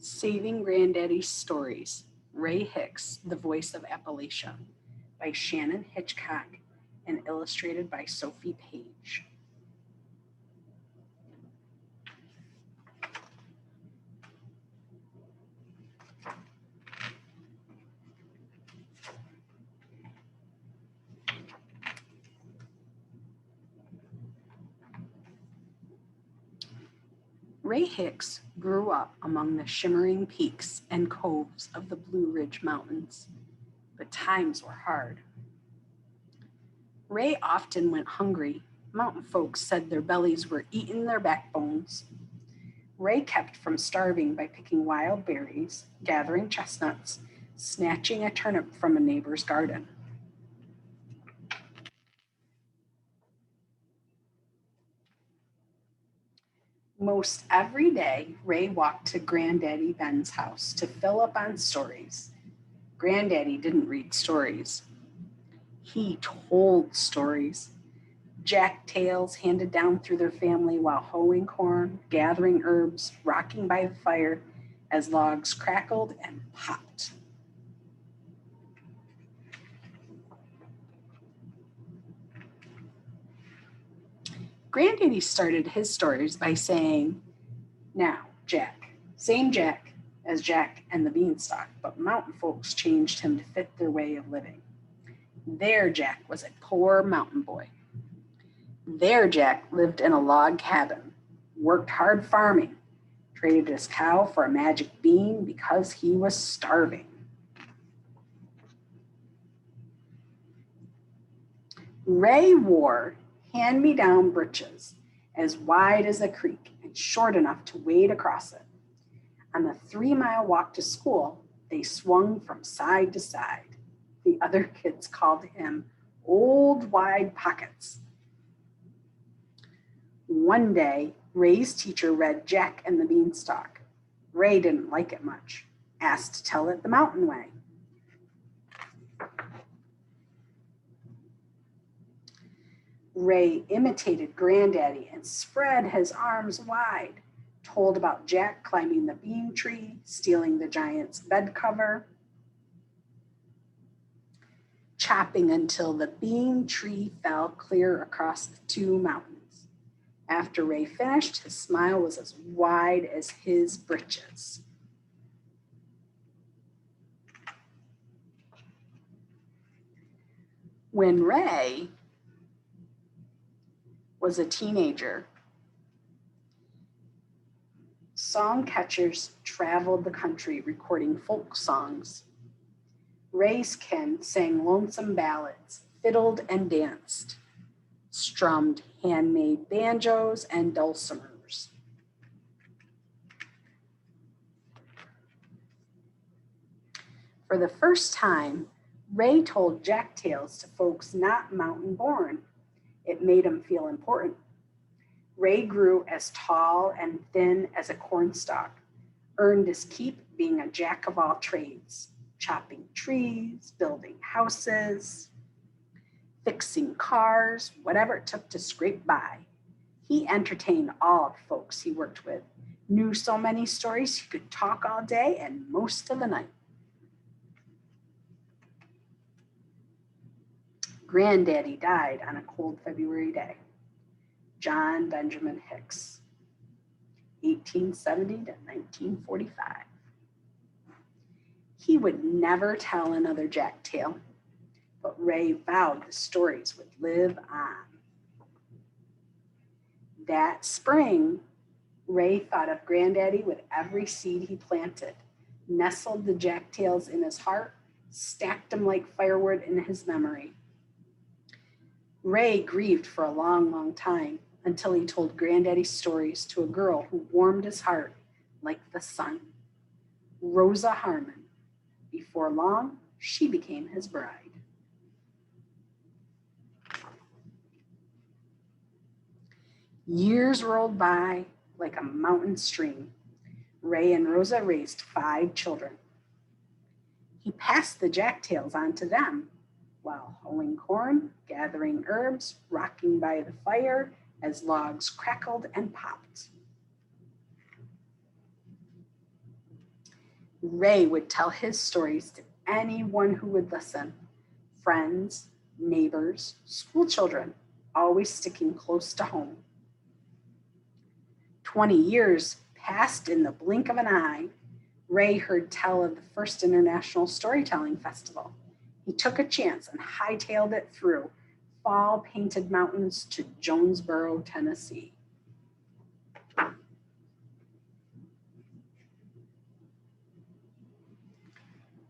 Saving Granddaddy's Stories, Ray Hicks, The Voice of Appalachia, by Shannon Hitchcock and illustrated by Sophie Page. Ray Hicks grew up among the shimmering peaks and coves of the Blue Ridge Mountains, but times were hard. Ray often went hungry. Mountain folks said their bellies were eating their backbones. Ray kept from starving by picking wild berries, gathering chestnuts, snatching a turnip from a neighbor's garden. Most every day, Ray walked to Granddaddy Ben's house to fill up on stories. Granddaddy didn't read stories. He told stories. Jack tales handed down through their family while hoeing corn, gathering herbs, rocking by the fire as logs crackled and popped. Granddaddy started his stories by saying, "Now, Jack," same Jack as Jack and the Beanstalk, but mountain folks changed him to fit their way of living. Their Jack was a poor mountain boy. Their Jack lived in a log cabin, worked hard farming, traded his cow for a magic bean because he was starving. Ray wore hand-me-down breeches as wide as a creek and short enough to wade across it. On the 3-mile walk to school, they swung from side to side. The other kids called him Old Wide Pockets. One day, Ray's teacher read Jack and the Beanstalk. Ray didn't like it much, asked to tell it the mountain way. Ray imitated Granddaddy and spread his arms wide, told about Jack climbing the bean tree, stealing the giant's bed cover, chopping until the bean tree fell clear across the 2 mountains. After Ray finished, his smile was as wide as his breeches. When Ray was a teenager, song catchers traveled the country recording folk songs. Ray's kin sang lonesome ballads, fiddled and danced, strummed handmade banjos and dulcimers. For the first time, Ray told Jack tales to folks not mountain born. It made him feel important. Ray grew as tall and thin as a cornstalk, earned his keep being a jack of all trades, chopping trees, building houses, fixing cars, whatever it took to scrape by. He entertained all the folks he worked with, knew so many stories he could talk all day and most of the night. Granddaddy died on a cold February day. John Benjamin Hicks, 1870 to 1945. He would never tell another Jack tale, but Ray vowed the stories would live on. That spring, Ray thought of Granddaddy with every seed he planted, nestled the Jack tales in his heart, stacked them like firewood in his memory. Ray grieved for a long, long time until he told Granddaddy's stories to a girl who warmed his heart like the sun, Rosa Harmon. Before long, she became his bride. Years rolled by like a mountain stream. Ray and Rosa raised 5 children. He passed the Jack tales on to them while hoeing corn, gathering herbs, rocking by the fire as logs crackled and popped. Ray would tell his stories to anyone who would listen. Friends, neighbors, school children, always sticking close to home. 20 years passed in the blink of an eye. Ray heard tell of the first International Storytelling Festival. He took a chance and hightailed it through fall-painted mountains to Jonesboro, Tennessee.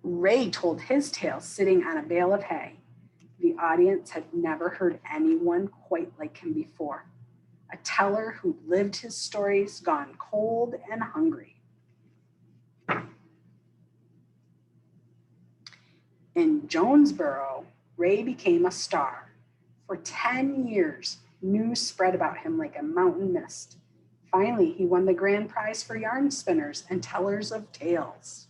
Ray told his tale sitting on a bale of hay. The audience had never heard anyone quite like him before. A teller who lived his stories, gone cold and hungry. In Jonesboro, Ray became a star. For 10 years, news spread about him like a mountain mist. Finally, he won the grand prize for yarn spinners and tellers of tales.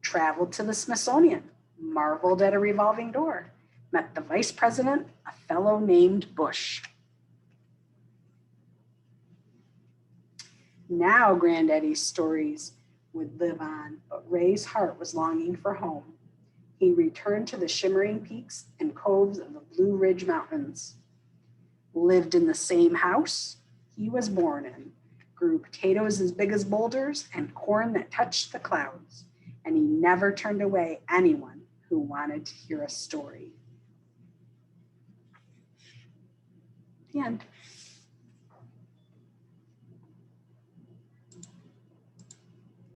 Traveled to the Smithsonian, marveled at a revolving door, met the vice president, a fellow named Bush. Now Granddaddy's stories would live on, but Ray's heart was longing for home. He returned to the shimmering peaks and coves of the Blue Ridge Mountains. Lived in the same house he was born in, grew potatoes as big as boulders and corn that touched the clouds, and he never turned away anyone who wanted to hear a story. The end.